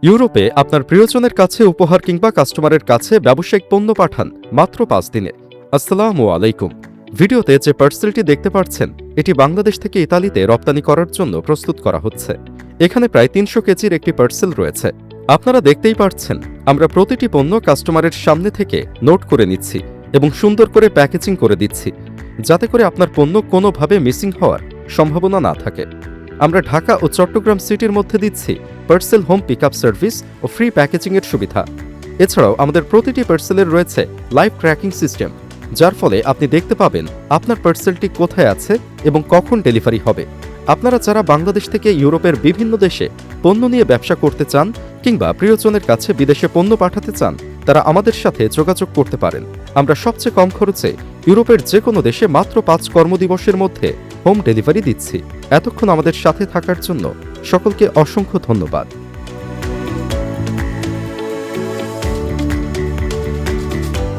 ইউরোপে আপনার প্রিয়জনের কাছে উপহার কিংবা কাস্টমারের কাছে ব্যবসায়িক পণ্য পাঠান মাত্র 5 দিনে। আসসালামু আলাইকুম। ভিডিওতে যে পার্সেলটি দেখতে পাচ্ছেন এটি বাংলাদেশ থেকে ইতালিতে রপ্তানি করার জন্য প্রস্তুত করা হচ্ছে। এখানে প্রায় 300 কেজির একটি পার্সেল রয়েছে। আপনারা দেখতেই পাচ্ছেন আমরা প্রতিটি পণ্য কাস্টমারের সামনে থেকে নোট করে নিচ্ছি এবং সুন্দর করে প্যাকেজিং করে দিচ্ছি, যাতে করে আপনার পণ্য কোনোভাবে মিসিং হওয়ার সম্ভাবনা না থাকে। আমরা ঢাকা ও চট্টগ্রাম সিটির মধ্যে দিচ্ছি পার্সেল হোম পিকআপ সার্ভিস ও ফ্রি প্যাকেজিংয়ের সুবিধা। এছাড়াও আমাদের প্রতিটি পার্সেলের রয়েছে লাইভ ট্র্যাকিং সিস্টেম, যার ফলে আপনি দেখতে পাবেন আপনার পার্সেলটি কোথায় আছে এবং কখন ডেলিভারি হবে। আপনারা যারা বাংলাদেশ থেকে ইউরোপের বিভিন্ন দেশে পণ্য নিয়ে ব্যবসা করতে চান কিংবা প্রিয়জনের কাছে বিদেশে পণ্য পাঠাতে চান, তারা আমাদের সাথে যোগাযোগ করতে পারেন। আমরা সবচেয়ে কম খরচে ইউরোপের যে কোনো দেশে মাত্র 5 কর্মদিবসের মধ্যে হোম ডেলিভারি দিচ্ছি। এতক্ষণ আমাদের সাথে থাকার জন্য সকলকে অসংখ্য ধন্যবাদ।